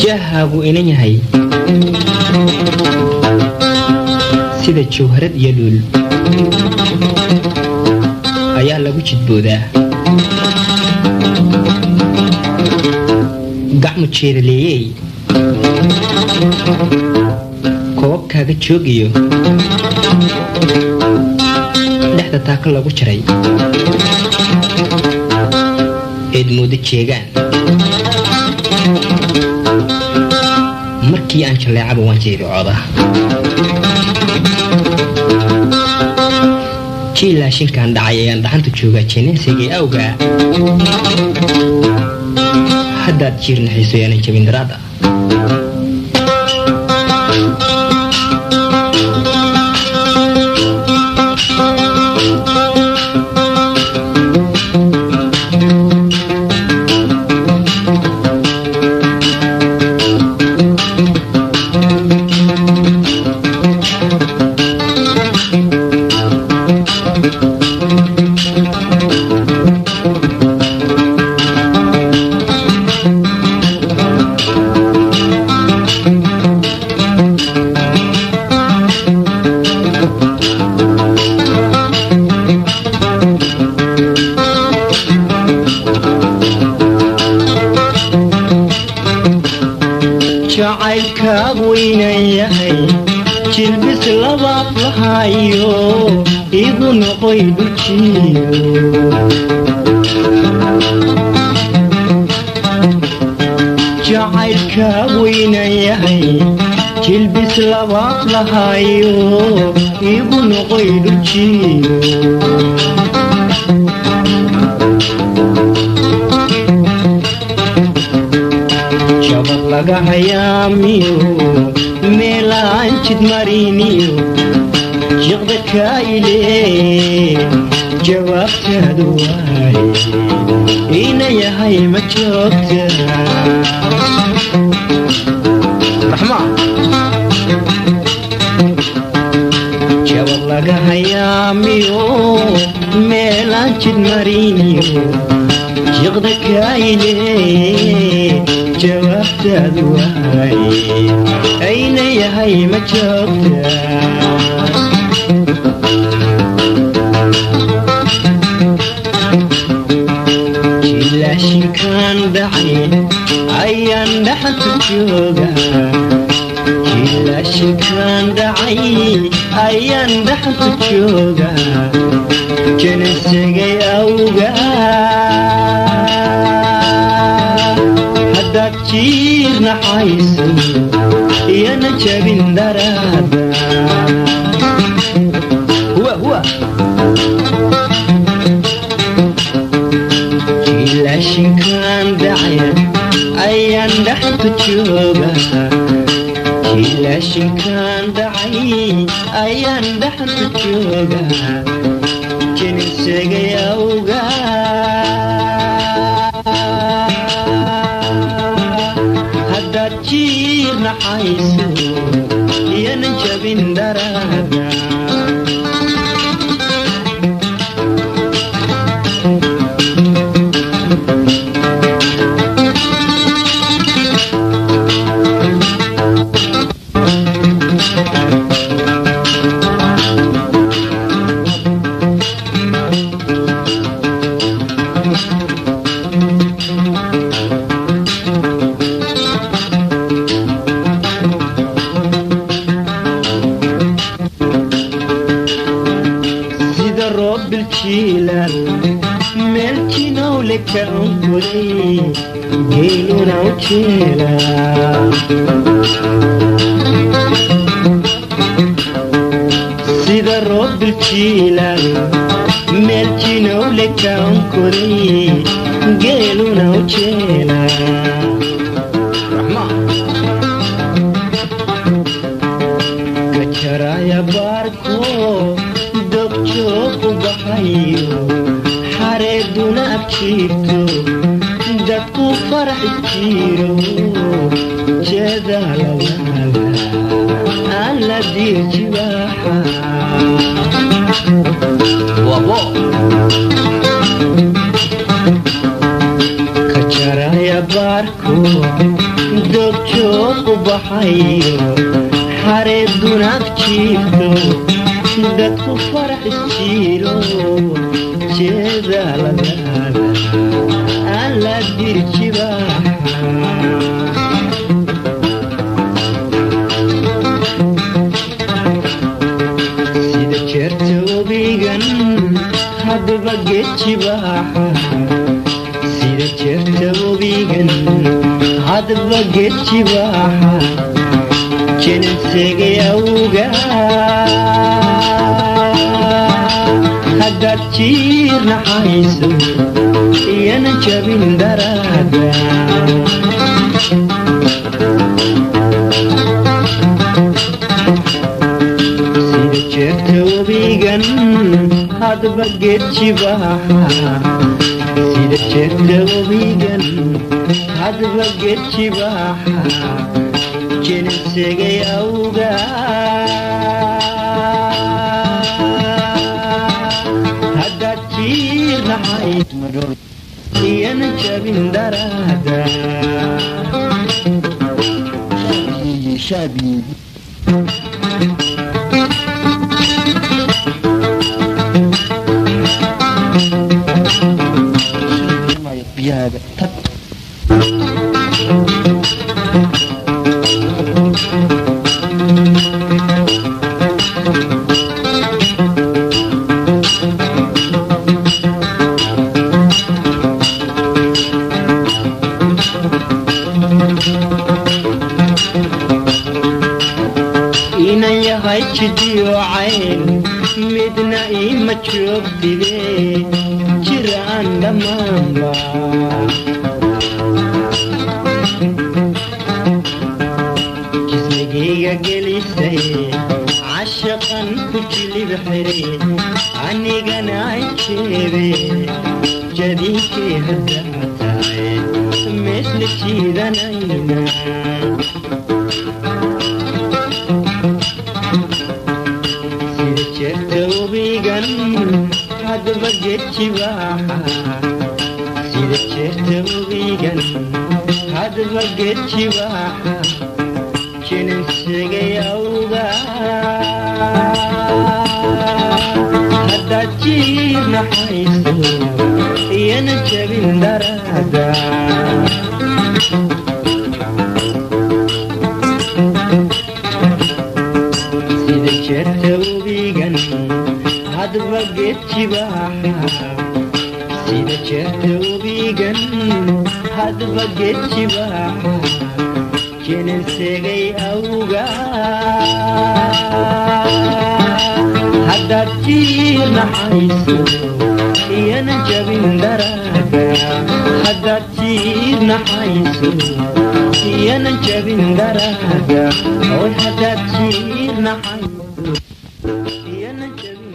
jahaagu inan yahay sida jawharad iyo dhul ayaa lagu jidboodaa gacmu jeeraleeyey koobkaaga joogiyo dhexda taaka lagu jaray eed moodo jeegaan markii aan jaleecaba waan jeericooda jiilaashinkaan dhacay ayaan dhaxanta joogaa jeeneensigay awgaa haddaad jiirnaxayso yaanan jabin daraada jacaylkaagu inan yahay jilbis labaad lahayo igu noqoy dhujiyo jacaylkaagu inan yahay jilbis labaad lahayo igu noqoy dhujiyo laga hayaamiyo meelaan jid mariniyo jiqda kayle jawaabtaadu waaye ina yahay ma joogta raxmaa jawab laga hayaamiyo meelaan jid mariniyo jiqda kayle jawaabtaadu waaye ayna yahay ma joogta jiilaashinkaan dhacay ayaan dhaxanta joogaa jiilaashinkaan dhacay ayaan dhaxanta joogaa janasagay awgaa jiirna xayso iyana jabin daraada huwa jiilaashinkaan dhacaya ayaan dhaxanta joogaa jiilaashinkaan dhacay ayaan dhaxanta joogaa jinisagay awgaa jiirna xayso iyana jabin daraada melchino le cantori geluna uchela sida roob biljiilan meeljiina u lekaan koray geeluna u jeela ka jaraya baarko dogjoog u baxayo xareeduna abjiirto dadku farax jiro jeedaalalaala aan la diirjibaaxa ka jaraya baarko dogjoog u baxayo xareeduna abjiirto dadku farax jiro jeedaalalaala aan la diirjibaaxa sida jeerta webigan hadba geedjibaaxa sida jeerta webigan hadba geedjibaaxa jeninsegay awga haddaad jiirnaxayso iyana jabin daraada sida jeerta webigan hadba geedjibaaxa sida jeerta webigan hadba geedjibaaxa jeninsegay awga haddaad jiirnaxayso iyana jabin daraada شابي بهذا جدي وعين مدنا إما تشوف دلي جيران لمامبا جسمي قليسي عشقا كجلي بحري عني قناعي شيبي جديكي هدعتاي مثل جيدا نينا hadba geedjibaaxa sida jeerta webigan hadba geedjibaaxa jeninsegay awga haddaad jiirnaxayso iyana jabin daraada sida jeerta webigan hadba geedjibaaxa sida jeerta webigan hadba geedjibaaxa jeninsegay awga haddaad jiirnaxayso iyana jabin daraada haddaad jiirnaxayso iyana jabin daraada oy haddaad jiirnaxayso iyana jabin